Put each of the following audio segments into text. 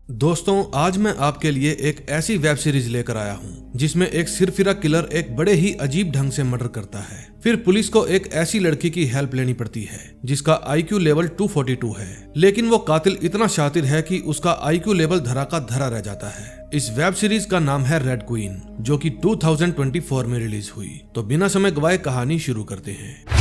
दोस्तों, आज मैं आपके लिए एक ऐसी वेब सीरीज लेकर आया हूँ जिसमें एक सिरफिरा किलर एक बड़े ही अजीब ढंग से मर्डर करता है। फिर पुलिस को एक ऐसी लड़की की हेल्प लेनी पड़ती है जिसका IQ लेवल 242 है, लेकिन वो कातिल इतना शातिर है कि उसका IQ लेवल धरा का धरा रह जाता है। इस वेब सीरीज का नाम है रेड क्वीन, जो कि 2024 में रिलीज हुई। तो बिना समय गवाए कहानी शुरू करते हैं।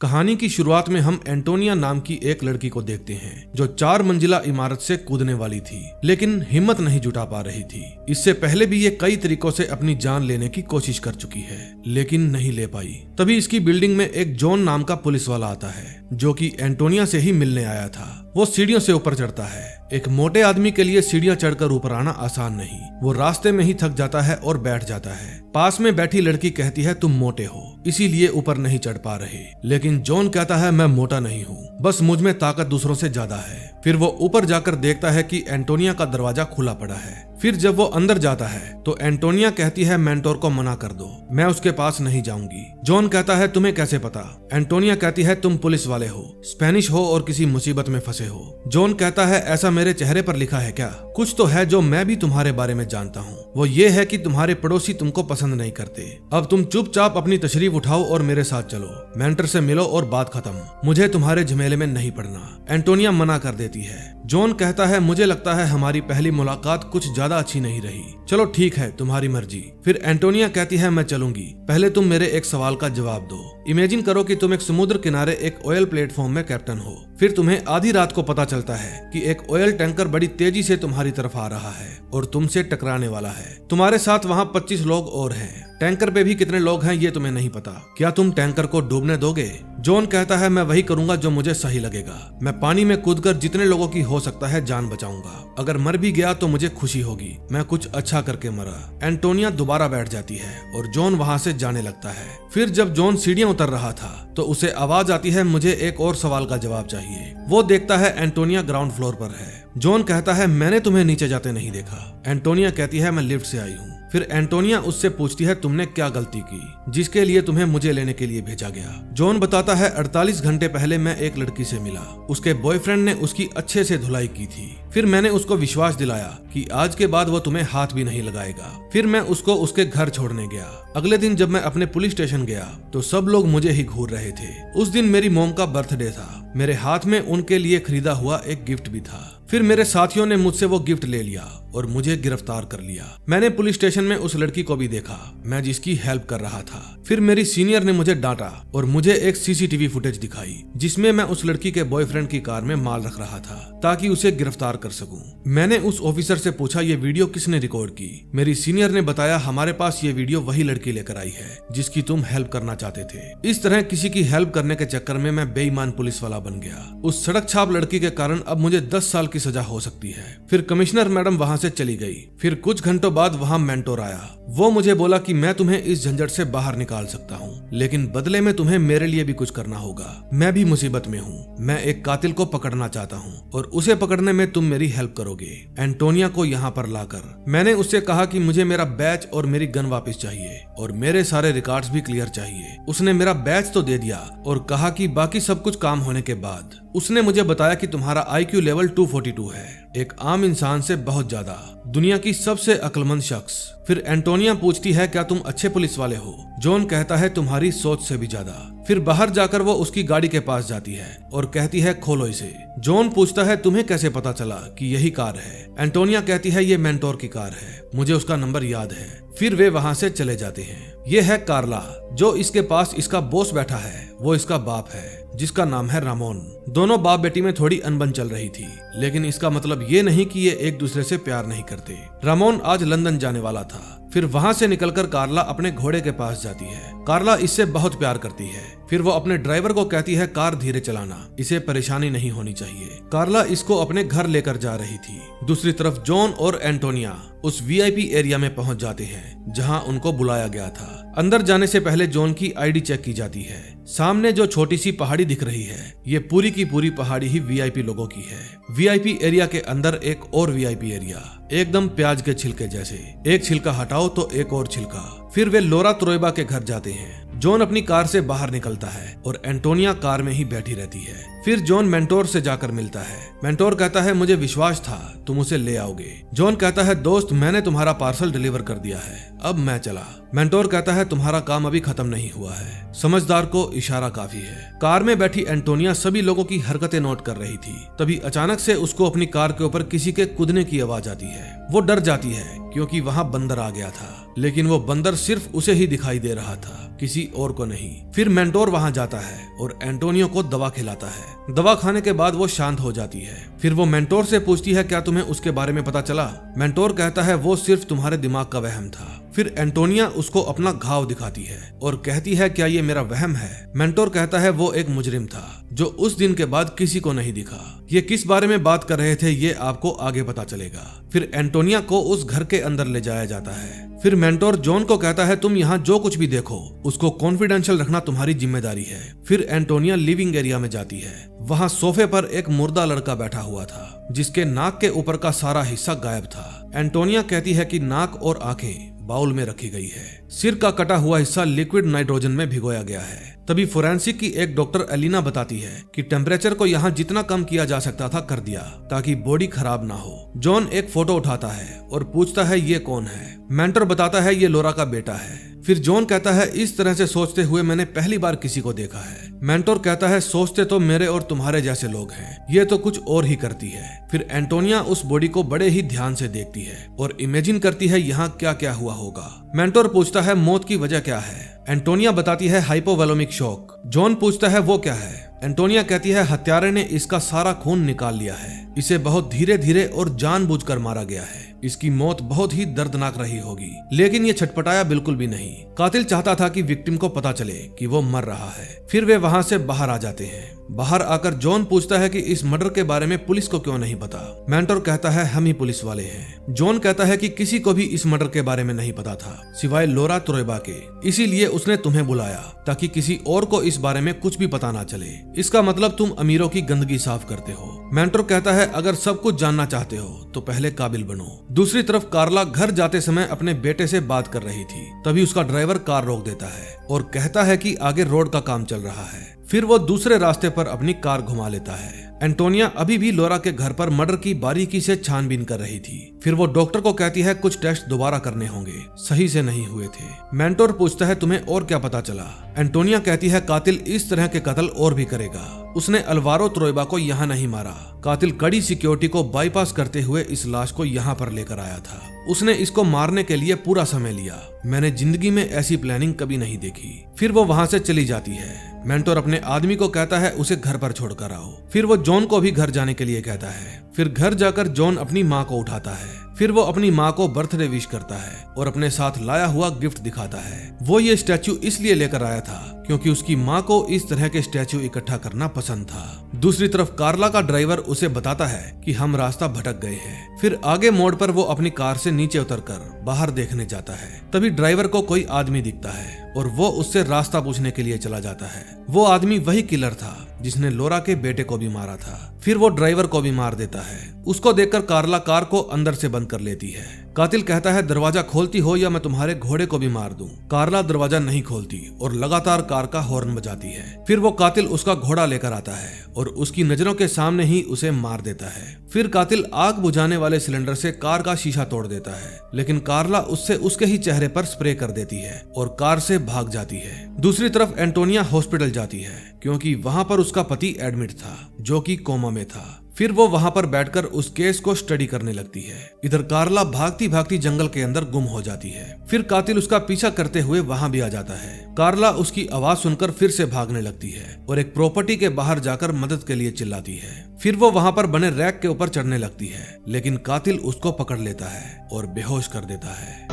कहानी की शुरुआत में हम एंटोनिया नाम की एक लड़की को देखते हैं जो 4 मंजिला इमारत से कूदने वाली थी, लेकिन हिम्मत नहीं जुटा पा रही थी। इससे पहले भी ये कई तरीकों से अपनी जान लेने की कोशिश कर चुकी है, लेकिन नहीं ले पाई। तभी इसकी बिल्डिंग में एक जॉन नाम का पुलिस वाला आता है जो कि एंटोनिया से ही मिलने आया था। वो सीढ़ियों से ऊपर चढ़ता है। एक मोटे आदमी के लिए सीढ़ियां चढ़कर ऊपर आना आसान नहीं। वो रास्ते में ही थक जाता है और बैठ जाता है। पास में बैठी लड़की कहती है तुम मोटे हो, इसीलिए ऊपर नहीं चढ़ पा रहे। लेकिन जॉन कहता है मैं मोटा नहीं हूँ, बस मुझ में ताकत दूसरों से ज्यादा है। फिर वो ऊपर जाकर देखता है कि एंटोनिया का दरवाजा खुला पड़ा है। फिर जब वो अंदर जाता है तो एंटोनिया कहती है मेंटोर को मना कर दो, मैं उसके पास नहीं जाऊंगी। जॉन कहता है तुम्हें कैसे पता? एंटोनिया कहती है तुम पुलिस वाले हो, स्पेनिश हो और किसी मुसीबत में फंसे हो। जॉन कहता है ऐसा मेरे चेहरे पर लिखा है क्या? कुछ तो है जो मैं भी तुम्हारे बारे में जानता हूँ। वो ये है कि तुम्हारे पड़ोसी तुमको पसंद नहीं करते। अब तुम चुपचाप अपनी तशरीफ उठाओ और मेरे साथ चलो, मेंटर से मिलो और बात खत्म। मुझे तुम्हारे झमेले में नहीं पड़ना। एंटोनिया मना कर देती है। जॉन कहता है मुझे लगता है हमारी पहली मुलाकात कुछ ज्यादा अच्छी नहीं रही। चलो ठीक है, तुम्हारी मर्जी। फिर एंटोनिया कहती है मैं चलूंगी, पहले तुम मेरे एक सवाल का जवाब दो। इमेजिन करो कि तुम एक समुद्र किनारे एक ऑयल प्लेटफॉर्म में कैप्टन हो। फिर तुम्हें आधी रात को पता चलता है कि एक ऑयल टैंकर बड़ी तेजी से तुम्हारी तरफ आ रहा है और तुमसे टकराने वाला है। तुम्हारे साथ वहाँ 25 लोग और हैं। टैंकर पे भी कितने लोग हैं ये तुम्हें नहीं पता। क्या तुम टैंकर को डूबने दोगे? जॉन कहता है मैं वही करूंगा जो मुझे सही लगेगा। मैं पानी में कूदकर जितने लोगों की हो सकता है जान बचाऊंगा। अगर मर भी गया तो मुझे खुशी होगी, मैं कुछ अच्छा करके मरा। एंटोनिया दोबारा बैठ जाती है और जॉन वहां से जाने लगता है। फिर जब जॉन सीढ़ियां उतर रहा था तो उसे आवाज आती है मुझे एक और सवाल का जवाब चाहिए। वो देखता है एंटोनिया ग्राउंड फ्लोर पर है। जॉन कहता है मैंने तुम्हें नीचे जाते नहीं देखा। एंटोनिया कहती है मैं लिफ्ट से आई हूँ। फिर एंटोनिया उससे पूछती है तुमने क्या गलती की जिसके लिए तुम्हें मुझे लेने के लिए भेजा गया? जॉन बताता है 48 घंटे पहले मैं एक लड़की से मिला। उसके बॉयफ्रेंड ने उसकी अच्छे से धुलाई की थी। फिर मैंने उसको विश्वास दिलाया कि आज के बाद वो तुम्हें हाथ भी नहीं लगाएगा। फिर मैं उसको उसके घर छोड़ने गया। अगले दिन जब मैं अपने पुलिस स्टेशन गया तो सब लोग मुझे ही घूर रहे थे। उस दिन मेरी मॉम का बर्थडे था। मेरे हाथ में उनके लिए खरीदा हुआ एक गिफ्ट भी था। फिर मेरे साथियों ने मुझसे वो गिफ्ट ले लिया और मुझे गिरफ्तार कर लिया। मैंने पुलिस स्टेशन में उस लड़की को भी देखा, मैं जिसकी हेल्प कर रहा था। फिर मेरी सीनियर ने मुझे डांटा और मुझे एक CCTV फुटेज दिखाई जिसमें मैं उस लड़की के बॉयफ्रेंड की कार में माल रख रहा था ताकि उसे गिरफ्तार कर सकूं। मैंने उस ऑफिसर से पूछा ये वीडियो किसने रिकॉर्ड की? मेरी सीनियर ने बताया हमारे पास ये वीडियो वही लड़की लेकर आई है जिसकी तुम हेल्प करना चाहते थे। इस तरह किसी की हेल्प करने के चक्कर में मैं बेईमान पुलिस वाला बन गया। उस सड़क छाप लड़की के कारण अब मुझे 10 साल की सजा हो सकती है। फिर कमिश्नर मैडम वहां से चली गई। फिर कुछ घंटों बाद वहां मेंटोर आया। वो मुझे बोला कि मैं तुम्हें इस झंझट से बाहर निकाल सकता हूँ, लेकिन बदले में तुम्हें मेरे लिए भी कुछ करना होगा। मैं भी मुसीबत में हूँ। मैं एक कातिल को पकड़ना चाहता हूँ और उसे पकड़ने में तुम मेरी हेल्प करोगे। एंटोनिया को यहाँ पर लाकर मैंने उससे कहा कि मुझे मेरा बैच और मेरी गन वापस चाहिए और मेरे सारे रिकॉर्ड्स भी क्लियर चाहिए। उसने मेरा बैच तो दे दिया और कहा कि बाकी सब कुछ काम होने के बाद। उसने मुझे बताया कि तुम्हारा IQ लेवल 242 है, एक आम इंसान से बहुत ज्यादा, दुनिया की सबसे अक्लमंद शख्स। फिर एंटोनिया पूछती है क्या तुम अच्छे पुलिस वाले हो? जॉन कहता है तुम्हारी सोच से भी ज्यादा। फिर बाहर जाकर वो उसकी गाड़ी के पास जाती है और कहती है खोलो इसे। जॉन पूछता है तुम्हें कैसे पता चला कि यही कार है? एंटोनिया कहती है ये मेंटोर की कार है, मुझे उसका नंबर याद है। फिर वे वहां से चले जाते हैं। ये है कार्ला, जो इसके पास इसका बॉस बैठा है। वो इसका बाप है जिसका नाम है रामोन। दोनों बाप बेटी में थोड़ी अनबन चल रही थी, लेकिन इसका मतलब ये नहीं कि ये एक दूसरे से प्यार नहीं करते। रामोन आज लंदन जाने वाला था। फिर वहां से निकलकर कार्ला अपने घोड़े के पास जाती है। कार्ला इससे बहुत प्यार करती है। फिर वो अपने ड्राइवर को कहती है कार धीरे चलाना, इसे परेशानी नहीं होनी चाहिए। कार्ला इसको अपने घर लेकर जा रही थी। दूसरी तरफ जॉन और एंटोनिया उस VIP एरिया में पहुंच जाते हैं जहां उनको बुलाया गया था। अंदर जाने से पहले जॉन की ID चेक की जाती है। सामने जो छोटी सी पहाड़ी दिख रही है ये पूरी की पूरी पहाड़ी ही VIP लोगों की है। VIP एरिया के अंदर एक और VIP एरिया, एकदम प्याज के छिलके जैसे। एक छिलका हटाओ तो एक और छिलका। फिर वे लोरा त्रोयबा के घर जाते हैं। जॉन अपनी कार से बाहर निकलता है और एंटोनिया कार में ही बैठी रहती है। फिर जॉन मेंटोर से जाकर मिलता है। मेंटोर कहता है मुझे विश्वास था तुम उसे ले आओगे। जॉन कहता है दोस्त मैंने तुम्हारा पार्सल डिलीवर कर दिया है, अब मैं चला। मेंटोर कहता है तुम्हारा काम अभी खत्म नहीं हुआ है, समझदार को इशारा काफी है। कार में बैठी एंटोनिया सभी लोगों की हरकतें नोट कर रही थी। तभी अचानक से उसको अपनी कार के ऊपर किसी के कूदने की आवाज आती है। वो डर जाती है क्योंकि वहाँ बंदर आ गया था, लेकिन वो बंदर सिर्फ उसे ही दिखाई दे रहा था, किसी और को नहीं। फिर मेंटोर वहाँ जाता है और एंटोनियो को दवा खिलाता है। दवा खाने के बाद वो शांत हो जाती है। फिर वो मेंटोर से पूछती है क्या तुम्हें उसके बारे में पता चला? मेंटोर कहता है वो सिर्फ तुम्हारे दिमाग का वहम था। फिर एंटोनिया उसको अपना घाव दिखाती है और कहती है क्या ये मेरा वहम है? मेंटोर कहता है वो एक मुजरिम था जो उस दिन के बाद किसी को नहीं दिखा। ये किस बारे में बात कर रहे थे ये आपको आगे पता चलेगा। फिर एंटोनिया को उस घर के अंदर ले जाया जाता है। फिर मेंटोर जॉन को कहता है तुम यहाँ जो कुछ भी देखो उसको कॉन्फिडेंशियल रखना तुम्हारी जिम्मेदारी है। फिर एंटोनिया लिविंग एरिया में जाती है। वहाँ सोफे पर एक मुर्दा लड़का बैठा हुआ था जिसके नाक के ऊपर का सारा हिस्सा गायब था। एंटोनिया कहती है कि नाक और आंखें बाउल में रखी गई है। सिर का कटा हुआ हिस्सा लिक्विड नाइट्रोजन में भिगोया गया है। तभी फोरेंसिक की एक डॉक्टर एलिना बताती है कि टेम्परेचर को यहाँ जितना कम किया जा सकता था कर दिया ताकि बॉडी खराब ना हो। जॉन एक फोटो उठाता है और पूछता है ये कौन है? मेंटर बताता है ये लोरा का बेटा है। फिर जॉन कहता है इस तरह से सोचते हुए मैंने पहली बार किसी को देखा है। मेंटोर कहता है सोचते तो मेरे और तुम्हारे जैसे लोग हैं, ये तो कुछ और ही करती है। फिर एंटोनिया उस बॉडी को बड़े ही ध्यान से देखती है और इमेजिन करती है यहाँ क्या क्या हुआ होगा। मेंटोर पूछता है मौत की वजह क्या है? एंटोनिया बताती है हाइपोवोलेमिक शॉक। जॉन पूछता है वो क्या है? एंटोनिया कहती है हत्यारे ने इसका सारा खून निकाल लिया है, इसे बहुत धीरे धीरे और जानबूझकर मारा गया है। इसकी मौत बहुत ही दर्दनाक रही होगी, लेकिन ये छटपटाया बिल्कुल भी नहीं। कातिल चाहता था कि विक्टिम को पता चले कि वो मर रहा है। फिर वे वहाँ से बाहर आ जाते हैं। बाहर आकर जॉन पूछता है कि इस मर्डर के बारे में पुलिस को क्यों नहीं पता? मेंटोर कहता है हम ही पुलिस वाले हैं। जॉन कहता है कि किसी को भी इस मर्डर के बारे में नहीं पता था सिवाय लोरा त्रोएबा के, इसीलिए उसने तुम्हें बुलाया ताकि किसी और को इस बारे में कुछ भी पता ना चले। इसका मतलब तुम अमीरों की गंदगी साफ करते हो। मेंटोर कहता है अगर सब कुछ जानना चाहते हो तो पहले काबिल बनो। दूसरी तरफ कार्ला घर जाते समय अपने बेटे से बात कर रही थी। तभी उसका ड्राइवर कार रोक देता है और कहता है कि आगे रोड का काम चल रहा है। फिर वो दूसरे रास्ते पर अपनी कार घुमा लेता है। एंटोनिया अभी भी लोरा के घर पर मर्डर की बारीकी से छानबीन कर रही थी। फिर वो डॉक्टर को कहती है कुछ टेस्ट दोबारा करने होंगे, सही से नहीं हुए थे। मेंटोर पूछता है तुम्हें और क्या पता चला? एंटोनिया कहती है कातिल इस तरह के कत्ल और भी करेगा। उसने अल्वारो त्रोएबा को यहाँ नहीं मारा। कातिल कड़ी सिक्योरिटी को बाईपास करते हुए इस लाश को यहाँ पर लेकर आया था। उसने इसको मारने के लिए पूरा समय लिया। मैंने जिंदगी में ऐसी प्लानिंग कभी नहीं देखी। फिर वो वहाँ से चली जाती है। मेंटोर अपने आदमी को कहता है उसे घर पर छोड़कर आओ। फिर वो जॉन को भी घर जाने के लिए कहता है। फिर घर जाकर जॉन अपनी माँ को उठाता है। फिर वो अपनी माँ को बर्थडे विश करता है और अपने साथ लाया हुआ गिफ्ट दिखाता है। वो ये स्टैचू इसलिए लेकर आया था क्योंकि उसकी माँ को इस तरह के स्टैचू इकट्ठा करना पसंद था। दूसरी तरफ कार्ला का ड्राइवर उसे बताता है कि हम रास्ता भटक गए हैं। फिर आगे मोड़ पर वो अपनी कार से नीचे उतरकर बाहर देखने जाता है। तभी ड्राइवर को कोई आदमी दिखता है और वो उससे रास्ता पूछने के लिए चला जाता है। वो आदमी वही किलर था जिसने लोरा के बेटे को भी मारा था। फिर वो ड्राइवर को भी मार देता है। उसको देखकर कार्ला कार को अंदर से बंद कर लेती है। कातिल कहता है दरवाजा खोलती हो या मैं तुम्हारे घोड़े को भी मार दूं। कार्ला दरवाजा नहीं खोलती और लगातार कार का हॉर्न बजाती है। फिर वो कातिल उसका घोड़ा लेकर आता है और उसकी नजरों के सामने ही उसे मार देता है। फिर कातिल आग बुझाने वाले सिलेंडर से कार का शीशा तोड़ देता है, लेकिन कार्ला उससे उसके ही चेहरे पर स्प्रे कर देती है और कार से भाग जाती है। दूसरी तरफ एंटोनिया हॉस्पिटल जाती है क्योंकि वहाँ पर उसका पति एडमिट था जो कि कोमा में था। फिर वो वहाँ पर बैठकर उस केस को स्टडी करने लगती है। इधर कार्ला भागती भागती जंगल के अंदर गुम हो जाती है। फिर कातिल उसका पीछा करते हुए वहाँ भी आ जाता है। कार्ला उसकी आवाज सुनकर फिर से भागने लगती है और एक प्रॉपर्टी के बाहर जाकर मदद के लिए चिल्लाती है। फिर वो वहाँ पर बने रैक के ऊपर चढ़ने लगती है, लेकिन कातिल उसको पकड़ लेता है और बेहोश कर देता है।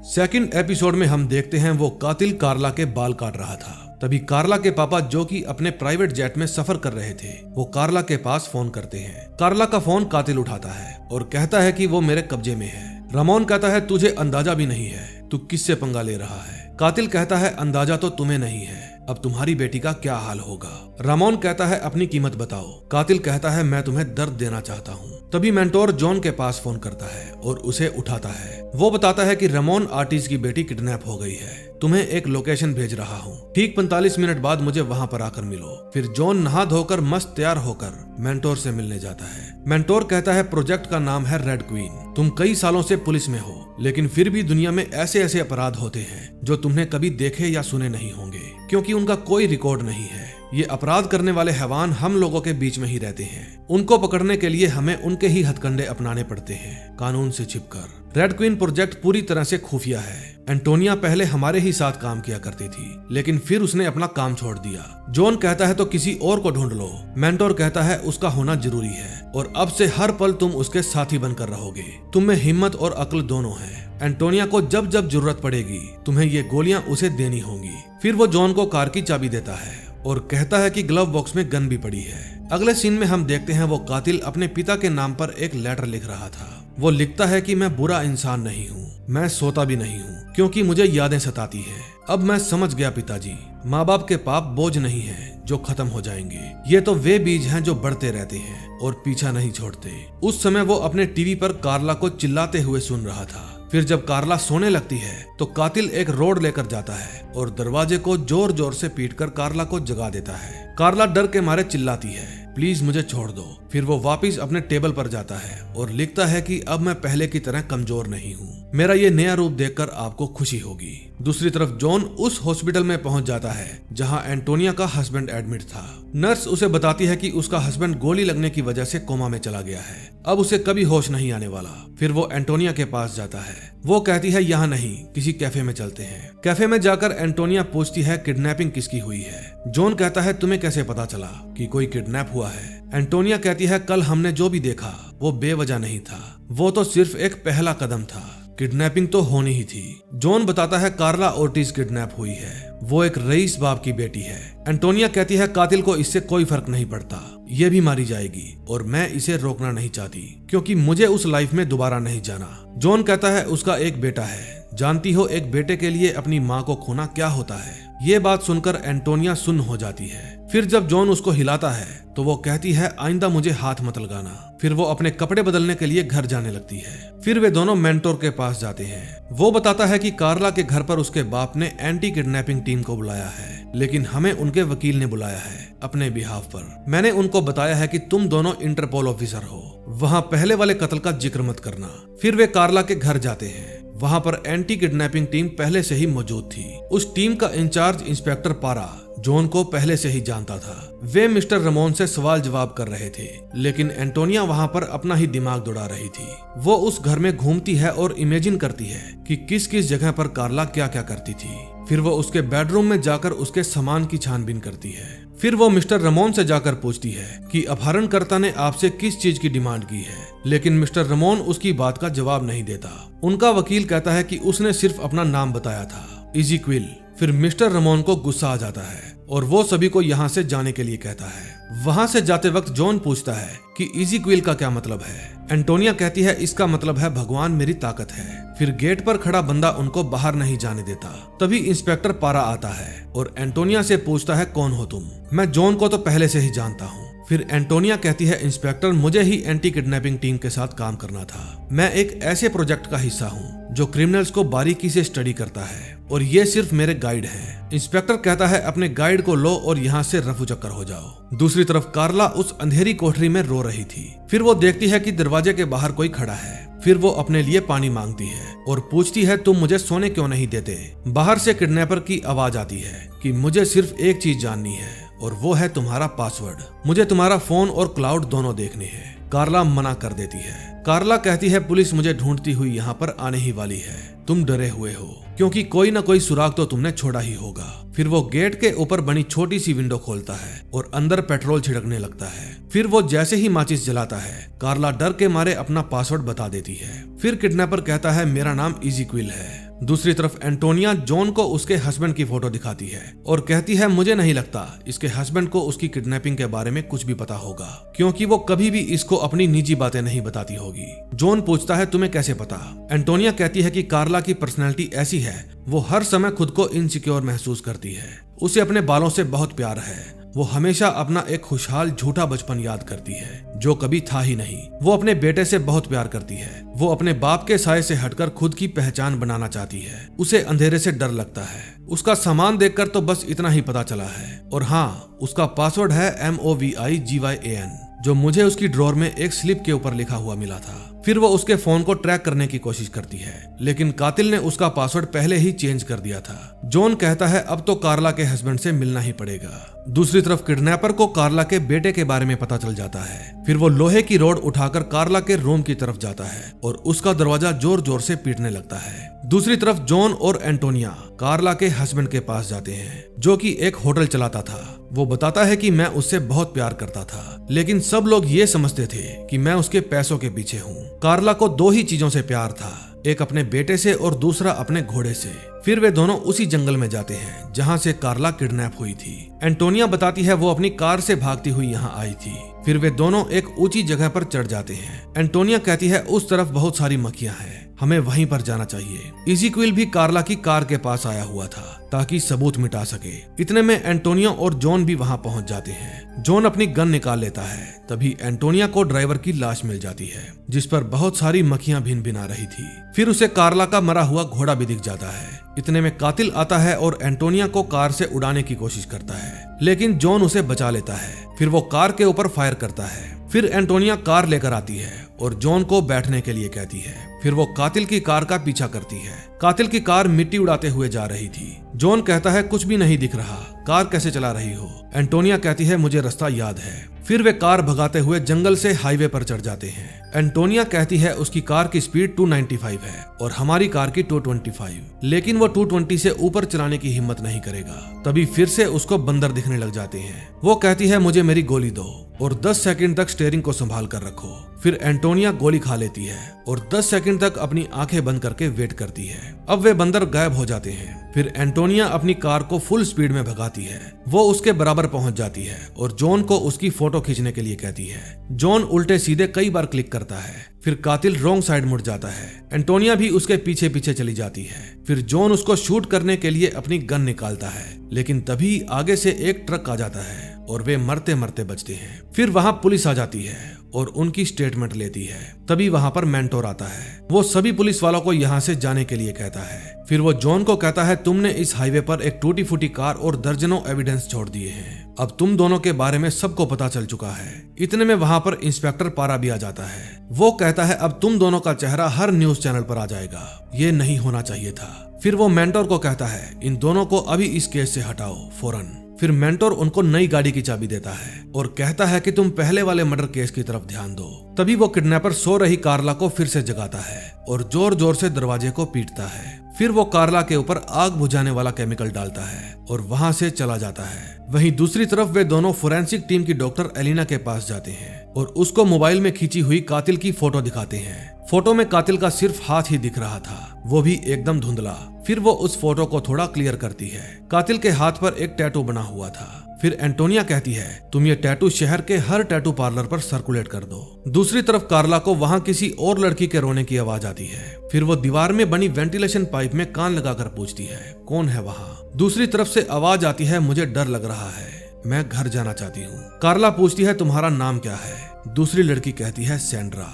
सेकंड एपिसोड में हम देखते हैं वो कातिल कार्ला के बाल काट रहा था। तभी कार्ला के पापा जो कि अपने प्राइवेट जेट में सफर कर रहे थे, वो कार्ला के पास फोन करते हैं। कार्ला का फोन कातिल उठाता है और कहता है कि वो मेरे कब्जे में है। रामोन कहता है तुझे अंदाजा भी नहीं है तू किससे पंगा ले रहा है। कातिल कहता है अंदाजा तो तुम्हें नहीं है, अब तुम्हारी बेटी का क्या हाल होगा। रामोन कहता है अपनी कीमत बताओ। कातिल कहता है मैं तुम्हें दर्द देना चाहता हूँ। तभी मेंटोर जॉन के पास फोन करता है और उसे उठाता है। वो बताता है कि रमोन आर्टिज की बेटी किडनैप हो गई है, तुम्हें एक लोकेशन भेज रहा हूँ, ठीक 45 मिनट बाद मुझे वहाँ पर आकर मिलो। फिर जॉन नहा धोकर मस्त तैयार होकर मेंटोर से मिलने जाता है। मेंटोर कहता है प्रोजेक्ट का नाम है रेड क्वीन, तुम कई सालों से पुलिस में हो, लेकिन फिर भी दुनिया में ऐसे ऐसे अपराध होते हैं जो तुमने कभी देखे या सुने नहीं होंगे, क्योंकि उनका कोई रिकॉर्ड नहीं है। ये अपराध करने वाले हैवान हम लोगों के बीच में ही रहते हैं, उनको पकड़ने के लिए हमें उनके ही हथकंडे अपनाने पड़ते हैं, कानून से छिपकर। रेड क्वीन प्रोजेक्ट पूरी तरह से खुफिया है। एंटोनिया पहले हमारे ही साथ काम किया करती थी, लेकिन फिर उसने अपना काम छोड़ दिया। जॉन कहता है तो किसी और को ढूंढ लो। मेंटोर कहता है उसका होना जरूरी है और अब से हर पल तुम उसके साथी बनकर रहोगे। तुम में हिम्मत और अक्ल दोनों है। एंटोनिया को जब जब जरूरत पड़ेगी तुम्हें ये गोलियां उसे देनी होंगी। फिर वो जॉन को कार की चाबी देता है और कहता है कि ग्लव बॉक्स में गन भी पड़ी है। अगले सीन में हम देखते हैं वो कातिल अपने पिता के नाम पर एक लेटर लिख रहा था। वो लिखता है कि मैं बुरा इंसान नहीं हूँ, मैं सोता भी नहीं हूँ, क्योंकि मुझे यादें सताती है। अब मैं समझ गया पिताजी, माँ बाप के पाप बोझ नहीं है जो खत्म हो जाएंगे, ये तो वे बीज हैं जो बढ़ते रहते हैं और पीछा नहीं छोड़ते। उस समय वो अपने टीवी पर कार्ला को चिल्लाते हुए सुन रहा था। फिर जब कार्ला सोने लगती है तो कातिल एक रोड लेकर जाता है और दरवाजे को जोर जोर से पीटकर कार्ला को जगा देता है। कार्ला डर के मारे चिल्लाती है, प्लीज मुझे छोड़ दो। फिर वो वापस अपने टेबल पर जाता है और लिखता है कि अब मैं पहले की तरह कमजोर नहीं हूँ, मेरा ये नया रूप देखकर आपको खुशी होगी। दूसरी तरफ जॉन उस हॉस्पिटल में पहुंच जाता है जहां एंटोनिया का हस्बैंड एडमिट था। नर्स उसे बताती है कि उसका हस्बैंड गोली लगने की वजह से कोमा में चला गया है, अब उसे कभी होश नहीं आने वाला। फिर वो एंटोनिया के पास जाता है। वो कहती है यहाँ नहीं, किसी कैफे में चलते हैं। कैफे में जाकर एंटोनिया पूछती है किडनैपिंग किसकी हुई है। जॉन कहता है तुम्हें कैसे पता चला कि कोई किडनैप हुआ है। एंटोनिया कहती है कल हमने जो भी देखा वो बेवजह नहीं था, वो तो सिर्फ एक पहला कदम था, किडनैपिंग तो होनी ही थी। जॉन बताता है कार्ला ओर्टिज किडनैप हुई है, वो एक रईस बाप की बेटी है। एंटोनिया कहती है कातिल को इससे कोई फर्क नहीं पड़ता, ये भी मारी जाएगी और मैं इसे रोकना नहीं चाहती क्योंकि मुझे उस लाइफ में दोबारा नहीं जाना। जॉन कहता है उसका एक बेटा है, जानती हो एक बेटे के लिए अपनी माँ को खोना क्या होता है। ये बात सुनकर एंटोनिया सुन्न हो जाती है। फिर जब जॉन उसको हिलाता है तो वो कहती है आइंदा मुझे हाथ मत लगाना। फिर वो अपने कपड़े बदलने के लिए घर जाने लगती है। फिर वे दोनों मेंटोर के पास जाते हैं। वो बताता है कि कार्ला के घर पर उसके बाप ने एंटी किडनैपिंग टीम को बुलाया है, लेकिन हमें उनके वकील ने बुलाया है अपने बिहाफ पर। मैंने उनको बताया है कि तुम दोनों इंटरपोल ऑफिसर हो, वहाँ पहले वाले कत्ल का जिक्र मत करना। फिर वे कार्ला के घर जाते हैं। वहाँ पर एंटी किडनैपिंग टीम पहले से ही मौजूद थी। उस टीम का इंचार्ज इंस्पेक्टर पारा जॉन को पहले से ही जानता था। वे मिस्टर रमोन से सवाल जवाब कर रहे थे, लेकिन एंटोनिया वहाँ पर अपना ही दिमाग दौड़ा रही थी। वो उस घर में घूमती है और इमेजिन करती है कि किस किस जगह पर कार्ला क्या क्या करती थी। फिर वो उसके बेडरूम में जाकर उसके सामान की छानबीन करती है। फिर वो मिस्टर रमोन से जाकर पूछती है कि अपहरणकर्ता ने आपसे किस चीज की डिमांड की है, लेकिन मिस्टर रमोन उसकी बात का जवाब नहीं देता। उनका वकील कहता है कि उसने सिर्फ अपना नाम बताया था, इज़ीक्विल। फिर मिस्टर रमोन को गुस्सा आ जाता है और वो सभी को यहाँ से जाने के लिए कहता है। वहाँ से जाते वक्त जॉन पूछता है कि इज़ीक्विल का क्या मतलब है। एंटोनिया कहती है इसका मतलब है भगवान मेरी ताकत है। फिर गेट पर खड़ा बंदा उनको बाहर नहीं जाने देता। तभी इंस्पेक्टर पारा आता है और एंटोनिया से पूछता है कौन हो तुम। मैं जॉन को तो पहले से ही जानता हूँ। फिर एंटोनिया कहती है इंस्पेक्टर मुझे ही एंटी किडनैपिंग टीम के साथ काम करना था। मैं एक ऐसे प्रोजेक्ट का हिस्सा हूँ जो क्रिमिनल्स को बारीकी से स्टडी करता है और ये सिर्फ मेरे गाइड हैं। इंस्पेक्टर कहता है अपने गाइड को लो और यहाँ से रफू चक्कर हो जाओ। दूसरी तरफ कार्ला उस अंधेरी कोठरी में रो रही थी। फिर वो देखती है कि दरवाजे के बाहर कोई खड़ा है। फिर वो अपने लिए पानी मांगती है और पूछती है तुम मुझे सोने क्यों नहीं देते। बाहर से किडनैपर की आवाज आती है कि मुझे सिर्फ एक चीज जाननी है और वो है तुम्हारा पासवर्ड। मुझे तुम्हारा फोन और क्लाउड दोनों देखने हैं। कार्ला मना कर देती है। कार्ला कहती है पुलिस मुझे ढूंढती हुई यहाँ पर आने ही वाली है, तुम डरे हुए हो क्योंकि कोई ना कोई सुराग तो तुमने छोड़ा ही होगा। फिर वो गेट के ऊपर बनी छोटी सी विंडो खोलता है और अंदर पेट्रोल छिड़कने लगता है। फिर वो जैसे ही माचिस जलाता है कार्ला डर के मारे अपना पासवर्ड बता देती है। फिर किडनैपर कहता है मेरा नाम इज़ीक्विल है। दूसरी तरफ एंटोनिया जॉन को उसके हस्बैंड की फोटो दिखाती है और कहती है मुझे नहीं लगता इसके हस्बैंड को उसकी किडनैपिंग के बारे में कुछ भी पता होगा क्योंकि वो कभी भी इसको अपनी निजी बातें नहीं बताती होगी। जॉन पूछता है तुम्हें कैसे पता। एंटोनिया कहती है कि कार्ला की पर्सनैलिटी ऐसी है वो हर समय खुद को इनसिक्योर महसूस करती है। उसे अपने बालों से बहुत प्यार है। वो हमेशा अपना एक खुशहाल झूठा बचपन याद करती है जो कभी था ही नहीं। वो अपने बेटे से बहुत प्यार करती है। वो अपने बाप के साए से हटकर खुद की पहचान बनाना चाहती है। उसे अंधेरे से डर लगता है। उसका सामान देखकर तो बस इतना ही पता चला है। और हाँ, उसका पासवर्ड है MOVIGYAN, जो मुझे उसकी ड्रॉर में एक स्लिप के ऊपर लिखा हुआ मिला था। फिर वो उसके फोन को ट्रैक करने की कोशिश करती है, लेकिन कातिल ने उसका पासवर्ड पहले ही चेंज कर दिया था। जॉन कहता है अब तो कार्ला के हस्बैंड से मिलना ही पड़ेगा। दूसरी तरफ किडनैपर को कार्ला के बेटे के बारे में पता चल जाता है। फिर वो लोहे की रॉड उठाकर कार्ला के रूम की तरफ जाता है और उसका दरवाजा जोर जोर से पीटने लगता है। दूसरी तरफ जॉन और एंटोनिया कार्ला के हस्बैंड के पास जाते हैं, जो कि एक होटल चलाता था। वो बताता है कि मैं उससे बहुत प्यार करता था, लेकिन सब लोग ये समझते थे कि मैं उसके पैसों के पीछे हूँ। कार्ला को दो ही चीजों से प्यार था, एक अपने बेटे से और दूसरा अपने घोड़े से। फिर वे दोनों उसी जंगल में जाते हैं जहाँ से कार्ला किडनैप हुई थी। एंटोनिया बताती है वो अपनी कार से भागती हुई यहाँ आई थी। फिर वे दोनों एक ऊंची जगह पर चढ़ जाते हैं। एंटोनिया कहती है उस तरफ बहुत सारी मक्खियां हैं, हमें वहीं पर जाना चाहिए। इज़ीक्विल भी कार्ला की कार के पास आया हुआ था ताकि सबूत मिटा सके। इतने में एंटोनिया और जॉन भी वहां पहुंच जाते हैं। जॉन अपनी गन निकाल लेता है, तभी एंटोनिया को ड्राइवर की लाश मिल जाती है जिस पर बहुत सारी मक्खियां भिन भिना रही थी। फिर उसे कार्ला का मरा हुआ घोड़ा भी दिख जाता है। इतने में कातिल आता है और एंटोनिया को कार से उड़ाने की कोशिश करता है, लेकिन जॉन उसे बचा लेता है। फिर वो कार के ऊपर फायर करता है। फिर एंटोनिया कार लेकर आती है और जॉन को बैठने के लिए कहती है। फिर वो कातिल की कार का पीछा करती है। कातिल की कार मिट्टी उड़ाते हुए जा रही थी। जॉन कहता है कुछ भी नहीं दिख रहा, कार कैसे चला रही हो? एंटोनिया कहती है मुझे रास्ता याद है। फिर वे कार भगाते हुए जंगल से हाईवे पर चढ़ जाते हैं। एंटोनिया कहती है उसकी कार की स्पीड 295 है और हमारी कार की 225, लेकिन वो 220 से ऊपर चलाने की हिम्मत नहीं करेगा। तभी फिर से उसको बंदर दिखने लग जाते हैं। वो कहती है मुझे मेरी गोली दो और 10 सेकंड तक स्टीयरिंग को संभाल कर रखो। फिर एंटोनिया गोली खा लेती है और 10 सेकंड तक अपनी आंखें बंद करके वेट करती है। अब वे बंदर गायब हो जाते हैं। फिर एंटोनिया अपनी कार को फुल स्पीड में भगाती है। वो उसके बराबर पहुंच जाती है और जॉन को उसकी फोटो खींचने के लिए कहती है। जॉन उल्टे सीधे कई बार क्लिक करता है। फिर कातिल रॉन्ग साइड मुड़ जाता है। एंटोनिया भी उसके पीछे पीछे चली जाती है। फिर जॉन उसको शूट करने के लिए अपनी गन निकालता है, लेकिन तभी आगे से एक ट्रक आ जाता है और वे मरते मरते बचते हैं। फिर वहां पुलिस आ जाती है और उनकी स्टेटमेंट लेती है। तभी वहां पर मेंटोर आता है। वो सभी पुलिस वालों को यहाँ से जाने के लिए कहता है। फिर वो जॉन को कहता है तुमने इस हाईवे पर एक टूटी फूटी कार और दर्जनों एविडेंस छोड़ दिए हैं। अब तुम दोनों के बारे में सबको पता चल चुका है। इतने में वहां पर इंस्पेक्टर पारा भी आ जाता है। वो कहता है अब तुम दोनों का चेहरा हर न्यूज चैनल पर आ जाएगा, ये नहीं होना चाहिए था। फिर वो मेंटोर को कहता है इन दोनों को अभी इस केस से हटाओ फौरन। फिर मेंटोर उनको नई गाड़ी की चाबी देता है और कहता है कि तुम पहले वाले मर्डर केस की तरफ ध्यान दो। तभी वो किडनैपर सो रही कार्ला को फिर से जगाता है और जोर जोर से दरवाजे को पीटता है। फिर वो कार्ला के ऊपर आग बुझाने वाला केमिकल डालता है और वहां से चला जाता है। वहीं दूसरी तरफ वे दोनों फोरेंसिक टीम की डॉक्टर एलिना के पास जाते हैं और उसको मोबाइल में खींची हुई कातिल की फोटो दिखाते हैं। फोटो में कातिल का सिर्फ हाथ ही दिख रहा था, वो भी एकदम धुंधला। फिर वो उस फोटो को थोड़ा क्लियर करती है। कातिल के हाथ पर एक टैटू बना हुआ था। फिर एंटोनिया कहती है तुम ये टैटू शहर के हर टैटू पार्लर पर सर्कुलेट कर दो। दूसरी तरफ कार्ला को वहां किसी और लड़की के रोने की आवाज आती है। फिर वो दीवार में बनी वेंटिलेशन पाइप में कान लगाकर पूछती है कौन है वहां। दूसरी तरफ से आवाज आती है मुझे डर लग रहा है, मैं घर जाना चाहती हूँ। कार्ला पूछती है तुम्हारा नाम क्या है? दूसरी लड़की कहती है सैंड्रा।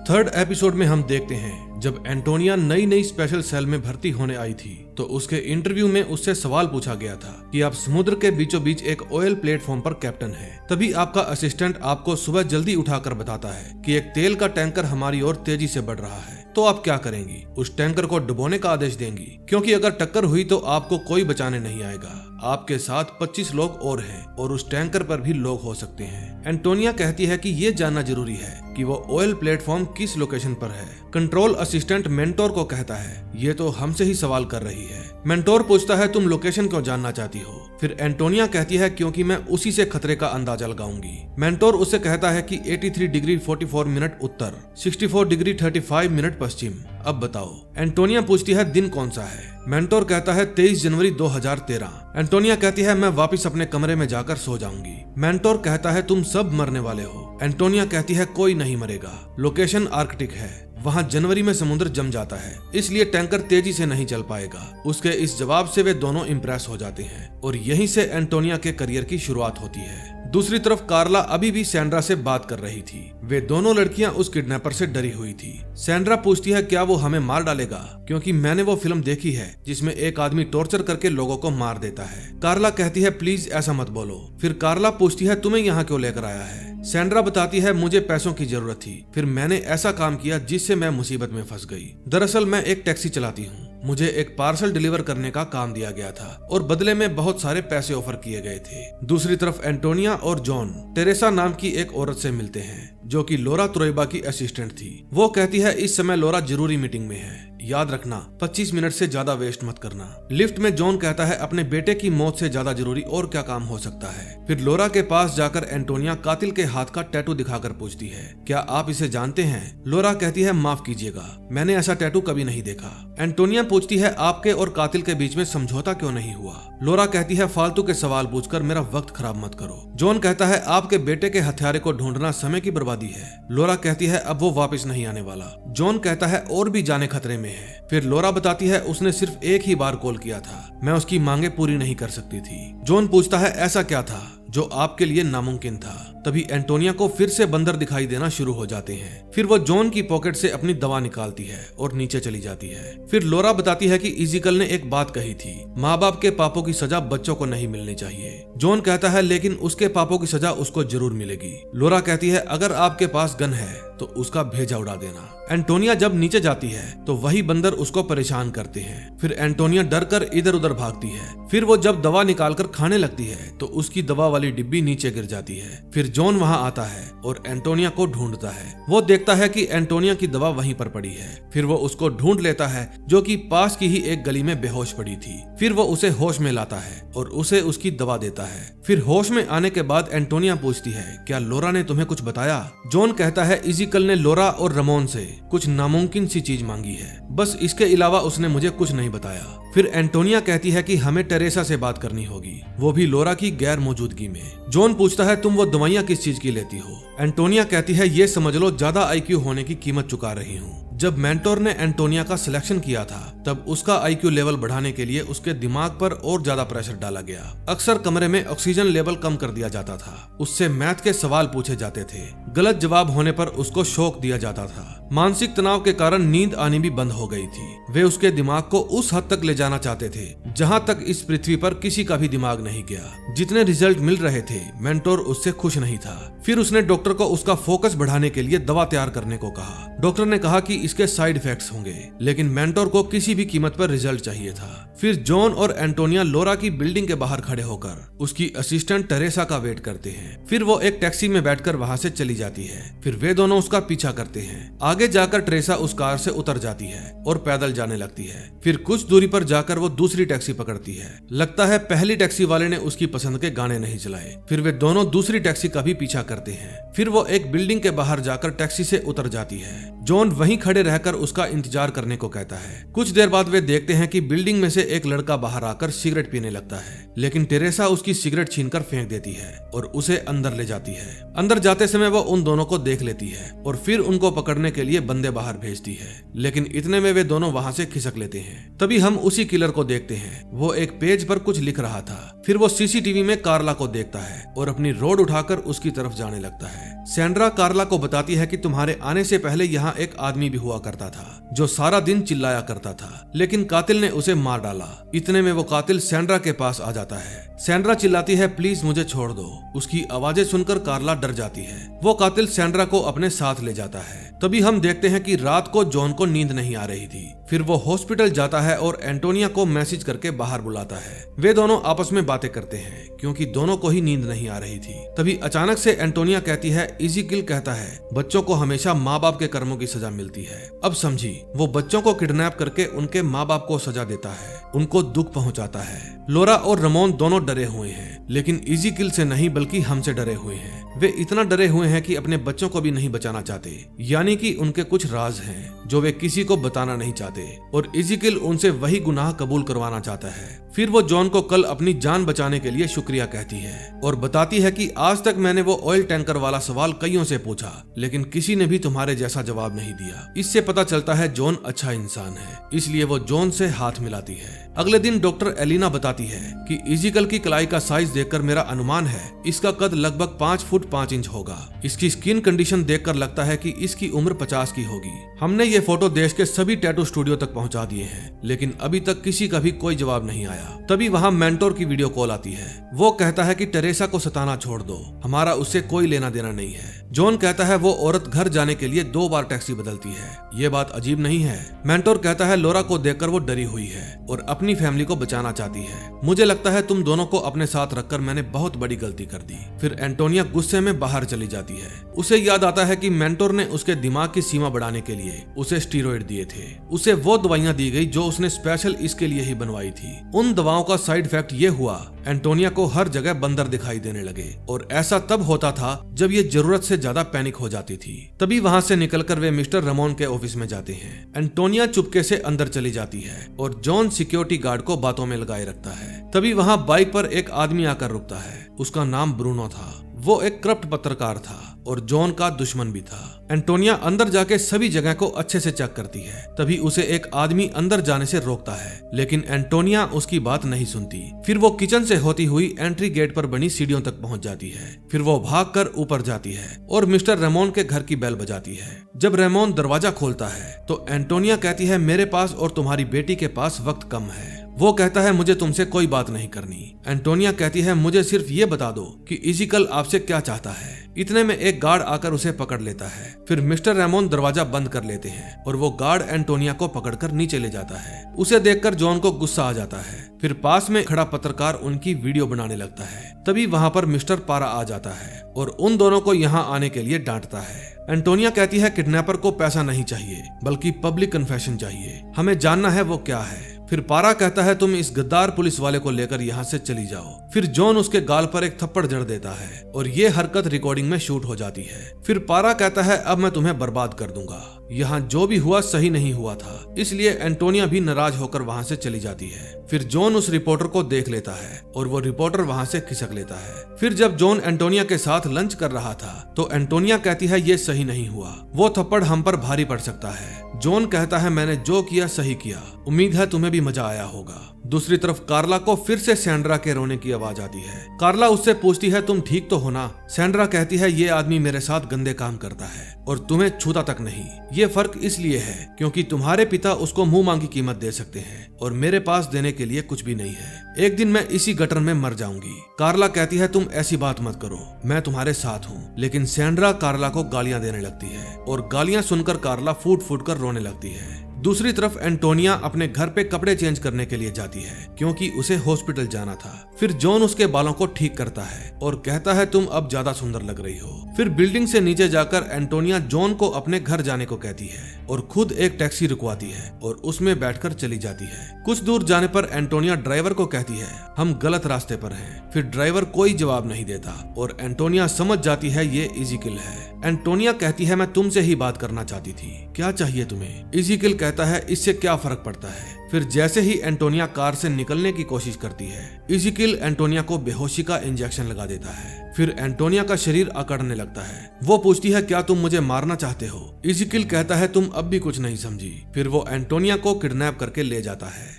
थर्ड एपिसोड में हम देखते हैं जब एंटोनिया नई स्पेशल सेल में भर्ती होने आई थी तो उसके इंटरव्यू में उससे सवाल पूछा गया था कि आप समुद्र के बीचों बीच एक ऑयल प्लेटफॉर्म पर कैप्टन हैं। तभी आपका असिस्टेंट आपको सुबह जल्दी उठाकर बताता है कि एक तेल का टैंकर हमारी ओर तेजी से बढ़ रहा है, तो आप क्या करेंगी? उस टैंकर को डुबोने का आदेश देंगी, क्योंकि अगर टक्कर हुई तो आपको कोई बचाने नहीं आएगा। आपके साथ 25 लोग और हैं और उस टैंकर पर भी लोग हो सकते हैं। एंटोनिया कहती है कि ये जानना जरूरी है कि वो ऑयल प्लेटफॉर्म किस लोकेशन पर है। कंट्रोल असिस्टेंट मेंटोर को कहता है ये तो हमसे ही सवाल कर रही है। मेंटोर पूछता है तुम लोकेशन क्यों जानना चाहती हो? फिर एंटोनिया कहती है क्योंकि मैं उसी से खतरे का अंदाजा लगाऊंगी। मेंटोर उससे कहता है कि 83 डिग्री 44 मिनट उत्तर, 64 डिग्री 35 मिनट पश्चिम। अब बताओ। एंटोनिया पूछती है दिन कौन सा है? मेंटोर कहता है 23 जनवरी 2013। एंटोनिया कहती है मैं वापस अपने कमरे में जाकर सो जाऊंगी। मेंटोर कहता है तुम सब मरने वाले हो। एंटोनिया कहती है कोई नहीं मरेगा, लोकेशन आर्कटिक है, वहाँ जनवरी में समुद्र जम जाता है, इसलिए टैंकर तेजी से नहीं चल पाएगा। उसके इस जवाब से वे दोनों इम्प्रेस हो जाते हैं और यहीं से एंटोनिया के करियर की शुरुआत होती है। दूसरी तरफ कार्ला अभी भी सैंड्रा से बात कर रही थी। वे दोनों लड़कियां उस किडनैपर से डरी हुई थी। सैंड्रा पूछती है क्या वो हमें मार डालेगा, क्योंकि मैंने वो फिल्म देखी है जिसमें एक आदमी टॉर्चर करके लोगों को मार देता है। कार्ला कहती है प्लीज ऐसा मत बोलो। फिर कार्ला पूछती है तुम्हें यहाँ क्यों लेकर आया है। सैंड्रा बताती है मुझे पैसों की जरूरत थी, फिर मैंने ऐसा काम किया जिससे मैं मुसीबत में फंस गई। दरअसल मैं एक टैक्सी चलाती हूँ, मुझे एक पार्सल डिलीवर करने का काम दिया गया था और बदले में बहुत सारे पैसे ऑफर किए गए थे। दूसरी तरफ एंटोनिया और जॉन टेरेसा नाम की एक औरत से मिलते हैं जो कि लोरा त्रोइबा की असिस्टेंट थी। वो कहती है इस समय लोरा जरूरी मीटिंग में है, याद रखना 25 मिनट से ज्यादा वेस्ट मत करना। लिफ्ट में जॉन कहता है अपने बेटे की मौत से ज्यादा जरूरी और क्या काम हो सकता है। फिर लोरा के पास जाकर एंटोनिया कातिल के हाथ का टैटू दिखाकर पूछती है क्या आप इसे जानते हैं। लोरा कहती है माफ कीजिएगा, मैंने ऐसा टैटू कभी नहीं देखा। एंटोनिया पूछती है आपके और कातिल के बीच में समझौता क्यों नहीं हुआ। लोरा कहती है फालतू के सवाल पूछकर मेरा वक्त खराब मत करो। जॉन कहता है आपके बेटे के हथियारे को ढूंढना समय की बर्बादी है। लोरा कहती है अब वो वापस नहीं आने वाला। जॉन कहता है और भी जाने खतरे में है। फिर लोरा बताती है उसने सिर्फ एक ही बार कॉल किया था, मैं उसकी मांगे पूरी नहीं कर सकती थी। जॉन पूछता है ऐसा क्या था जो आपके लिए नामुमकिन था। तभी एंटोनिया को फिर से बंदर दिखाई देना शुरू हो जाते हैं। फिर वो जॉन की पॉकेट से अपनी दवा निकालती है और नीचे चली जाती है। फिर लोरा बताती है कि इजिकल ने एक बात कही थी, माँ बाप के पापों की सजा बच्चों को नहीं मिलनी चाहिए। जॉन कहता है लेकिन उसके पापों की सजा उसको जरूर मिलेगी। लोरा कहती है अगर आपके पास गन है तो उसका भेजा उड़ा देना। एंटोनिया जब नीचे जाती है तो वही बंदर उसको परेशान करते हैं। फिर एंटोनिया डर कर इधर उधर भागती है। फिर वो जब दवा निकालकर खाने लगती है तो उसकी दवा वाली डिब्बी नीचे गिर जाती है। फिर जॉन वहां आता है और एंटोनिया को ढूंढता है। वो देखता है कि एंटोनिया की दवा वहीं पर पड़ी है। फिर वो उसको ढूंढ लेता है जो कि पास की ही एक गली में बेहोश पड़ी थी। फिर वो उसे होश में लाता है और उसे उसकी दवा देता है। फिर होश में आने के बाद एंटोनिया पूछती है क्या लोरा ने तुम्हें कुछ बताया। जॉन कहता है इजिकल ने लोरा और रमोन से कुछ नामुमकिन सी चीज मांगी है, बस इसके अलावा उसने मुझे कुछ नहीं बताया। फिर एंटोनिया कहती है कि हमें टेरेसा से बात करनी होगी, वो भी लोरा की गैर मौजूदगी में। जॉन पूछता है तुम वो दवाइयाँ किस चीज की लेती हो। एंटोनिया कहती है ये समझ लो ज्यादा आईक्यू होने की कीमत चुका रही हूँ। जब मेंटोर ने एंटोनिया का सिलेक्शन किया था तब उसका आईक्यू लेवल बढ़ाने के लिए उसके दिमाग पर और ज्यादा प्रेशर डाला गया। अक्सर कमरे में ऑक्सीजन लेवल कम कर दिया जाता था, उससे मैथ के सवाल पूछे जाते थे, गलत जवाब होने पर उसको शॉक दिया जाता था। मानसिक तनाव के कारण नींद आनी भी बंद हो गई थी। वे उसके दिमाग को उस हद तक ले जाना चाहते थे जहां तक इस पृथ्वी पर किसी का भी दिमाग नहीं गया। जितने रिजल्ट मिल रहे थे मेंटोर उससे खुश नहीं था। फिर उसने डॉक्टर को उसका फोकस बढ़ाने के लिए दवा तैयार करने को कहा। डॉक्टर ने कहा कि इसके साइड इफेक्ट्स होंगे, लेकिन मेंटोर को किसी भी कीमत पर रिजल्ट चाहिए था। फिर जॉन और एंटोनिया लोरा की बिल्डिंग के बाहर खड़े होकर उसकी असिस्टेंट टेरेसा का वेट करते हैं। फिर वो एक टैक्सी में बैठकर वहां से चली जाती है। फिर वे दोनों उसका पीछा करते हैं। आगे जाकर टेरेसा उस कार से उतर जाती है और पैदल जाने लगती है। फिर कुछ दूरी पर जाकर वो दूसरी टैक्सी पकड़ती है। लगता है पहली टैक्सी वाले ने उसकी पसंद के गाने नहीं चलाए। फिर वे दोनों दूसरी टैक्सी का भी पीछा करते हैं। फिर वो एक बिल्डिंग के बाहर जाकर टैक्सी से उतर जाती है। जॉन वहीं खड़े रहकर उसका इंतजार करने को कहता है। कुछ देर बाद वे देखते हैं कि बिल्डिंग में से एक लड़का बाहर आकर सिगरेट पीने लगता है, लेकिन टेरेसा उसकी सिगरेट छीनकर फेंक देती है और उसे अंदर ले जाती है। अंदर जाते समय वो उन दोनों को देख लेती है और फिर उनको पकड़ने के लिए बंदे बाहर भेजती है, लेकिन इतने में वे दोनों वहां से खिसक लेते हैं। तभी हम उसी किलर को देखते हैं। वो एक पेज पर कुछ लिख रहा था। फिर वो सीसीटीवी में कार्ला को देखता है और अपनी रोड उठाकर उसकी तरफ जाने लगता है। सैंड्रा कार्ला को बताती है कि तुम्हारे आने से पहले यहाँ एक आदमी भी हुआ करता था जो सारा दिन चिल्लाया करता था, लेकिन कातिल ने उसे मार डाला। इतने में वो कातिल सैंड्रा के पास आ जाता है। सैंड्रा चिल्लाती है प्लीज मुझे छोड़ दो। उसकी आवाजें सुनकर कार्ला डर जाती है। वो कातिल सैंड्रा को अपने साथ ले जाता है। तभी हम देखते हैं कि रात को जॉन को नींद नहीं आ रही थी। फिर वो हॉस्पिटल जाता है और एंटोनिया को मैसेज करके बाहर बुलाता है। वे दोनों आपस में बातें करते हैं क्योंकि दोनों को ही नींद नहीं आ रही थी। तभी अचानक से एंटोनिया कहती है इजिकिल कहता है बच्चों को हमेशा माँ बाप के कर्मों की सजा मिलती है। अब समझी, वो बच्चों को किडनैप करके उनके माँ बाप को सजा देता है, उनको दुख पहुंचाता है। लोरा और रमोन दोनों डरे हुए हैं, लेकिन इजिकिल से नहीं बल्कि हमसे डरे हुए हैं। वे इतना डरे हुए हैं कि अपने बच्चों को भी नहीं बचाना चाहते, यानी कि उनके कुछ राज हैं जो वे किसी को बताना नहीं चाहते, और इज़ीकिल उनसे वही गुनाह कबूल करवाना चाहता है। फिर वो जॉन को कल अपनी जान बचाने के लिए शुक्रिया कहती है और बताती है कि आज तक मैंने वो ऑयल टैंकर वाला सवाल कईयों से पूछा, लेकिन किसी ने भी तुम्हारे जैसा जवाब नहीं दिया। इससे पता चलता है जॉन अच्छा इंसान है, इसलिए वो जॉन से हाथ मिलाती है। अगले दिन डॉक्टर एलिना बताती है कि इज़ीकिल की कलाई का साइज देखकर मेरा अनुमान है इसका कद लगभग 5 फुट 5 इंच होगा। इसकी स्किन कंडीशन देखकर लगता है कि इसकी उम्र 50 की होगी। हमने ये फोटो देश के सभी टैटू स्टूडियो तक पहुंचा दिए हैं, लेकिन अभी तक किसी का भी कोई जवाब नहीं आया। तभी वहाँ मेंटोर की वीडियो कॉल आती है। वो कहता है कि टेरेसा को सताना छोड़ दो, हमारा उससे कोई लेना देना नहीं है। जॉन कहता है वो औरत घर जाने के लिए 2 बार टैक्सी बदलती है, ये बात अजीब नहीं है। मेंटोर कहता है लोरा को देखकर वो डरी हुई है और अपनी फैमिली को बचाना चाहती है। मुझे लगता है तुम दोनों को अपने साथ रखकर मैंने बहुत बड़ी गलती कर दी। फिर एंटोनिया गुस्से में बाहर चली जाती है। उसे याद आता है कि मेंटोर ने उसके दिमाग की सीमा बढ़ाने के लिए उसे स्टीरॉयड दिए थे। उसे वो दवाइयां दी गई जो उसने स्पेशल इसके लिए ही बनवाई थी। उन दवाओं का साइड इफेक्ट ये हुआ एंटोनिया को हर जगह बंदर दिखाई देने लगे, और ऐसा तब होता था जब ये जरूरत से ज्यादा पैनिक हो जाती थी। तभी वहाँ से निकलकर वे मिस्टर रेमोन के ऑफिस में जाते हैं। एंटोनिया चुपके से अंदर चली जाती है और जॉन सिक्योरिटी गार्ड को बातों में लगाए रखता है। तभी वहाँ बाइक पर एक आदमी आकर रुकता है। उसका नाम ब्रूनो था। वो एक करप्ट पत्रकार था और जॉन का दुश्मन भी था। एंटोनिया अंदर जाके सभी जगह को अच्छे से चेक करती है। तभी उसे एक आदमी अंदर जाने से रोकता है, लेकिन एंटोनिया उसकी बात नहीं सुनती। फिर वो किचन से होती हुई एंट्री गेट पर बनी सीढ़ियों तक पहुंच जाती है। फिर वो भागकर ऊपर जाती है और मिस्टर रेमोन के घर की बेल बजाती है। जब रेमोन दरवाजा खोलता है तो एंटोनिया कहती है मेरे पास और तुम्हारी बेटी के पास वक्त कम है। वो कहता है मुझे तुमसे कोई बात नहीं करनी। एंटोनिया कहती है मुझे सिर्फ ये बता दो कि इज़ीकिल आपसे क्या चाहता है। इतने में एक गार्ड आकर उसे पकड़ लेता है। फिर मिस्टर रेमोन दरवाजा बंद कर लेते हैं और वो गार्ड एंटोनिया को पकड़कर नीचे ले जाता है। उसे देखकर जॉन को गुस्सा आ जाता है। फिर पास में खड़ा पत्रकार उनकी वीडियो बनाने लगता है। तभी वहाँ पर मिस्टर पारा आ जाता है और उन दोनों को यहाँ आने के लिए डांटता है। एंटोनिया कहती है किडनैपर को पैसा नहीं चाहिए बल्कि पब्लिक कन्फेशन चाहिए, हमें जानना है वो क्या है। फिर पारा कहता है तुम इस गद्दार पुलिस वाले को लेकर यहाँ से चली जाओ। फिर जॉन उसके गाल पर एक थप्पड़ जड़ देता है और ये हरकत रिकॉर्डिंग में शूट हो जाती है। फिर पारा कहता है अब मैं तुम्हें बर्बाद कर दूंगा, यहाँ जो भी हुआ सही नहीं हुआ था। इसलिए एंटोनिया भी नाराज होकर वहाँ से चली जाती है। फिर जॉन उस रिपोर्टर को देख लेता है और वो रिपोर्टर वहाँ से खिसक लेता है। फिर जब जॉन एंटोनिया के साथ लंच कर रहा था तो एंटोनिया कहती है ये सही नहीं हुआ, वो थप्पड़ हम पर भारी पड़ सकता है। जॉन कहता है मैंने जो किया सही किया, उम्मीद है तुम्हें भी मजा आया होगा। दूसरी तरफ कार्ला को फिर से सैंड्रा के रोने की आवाज आती है। कार्ला उससे पूछती है तुम ठीक तो हो ना? सैंड्रा कहती है ये आदमी मेरे साथ गंदे काम करता है और तुम्हें छूता तक नहीं। ये फर्क इसलिए है क्योंकि तुम्हारे पिता उसको मुंह मांगी कीमत दे सकते हैं और मेरे पास देने के लिए कुछ भी नहीं है। एक दिन मैं इसी गटर में मर जाऊंगी। कार्ला कहती है तुम ऐसी बात मत करो, मैं तुम्हारे साथ हूँ। लेकिन सैंड्रा कार्ला को गालियां देने लगती है और गालियां सुनकर कार्ला फूट फूट कर रोने लगती है। दूसरी तरफ एंटोनिया अपने घर पे कपड़े चेंज करने के लिए जाती है क्योंकि उसे हॉस्पिटल जाना था। फिर जॉन उसके बालों को ठीक करता है और कहता है तुम अब ज्यादा सुंदर लग रही हो। फिर बिल्डिंग से नीचे जाकर एंटोनिया जॉन को अपने घर जाने को कहती है और खुद एक टैक्सी रुकवाती है और उसमें बैठकर चली जाती है। कुछ दूर जाने पर एंटोनिया ड्राइवर को कहती है हम गलत रास्ते पर हैं। फिर ड्राइवर कोई जवाब नहीं देता और एंटोनिया समझ जाती है ये इज़ीकिल है। एंटोनिया कहती है मैं तुमसे ही बात करना चाहती थी, क्या चाहिए तुम्हें? इज़ीकिल कहता है इससे क्या फर्क पड़ता है। फिर जैसे ही एंटोनिया कार से निकलने की कोशिश करती है, इज़ीकिल एंटोनिया को बेहोशी का इंजेक्शन लगा देता है। फिर एंटोनिया का शरीर अकड़ने लगता है। वो पूछती है क्या तुम मुझे मारना चाहते हो? इज़ीकिल कहता है तुम अब भी कुछ नहीं समझी। फिर वो एंटोनिया को किडनैप करके ले जाता है।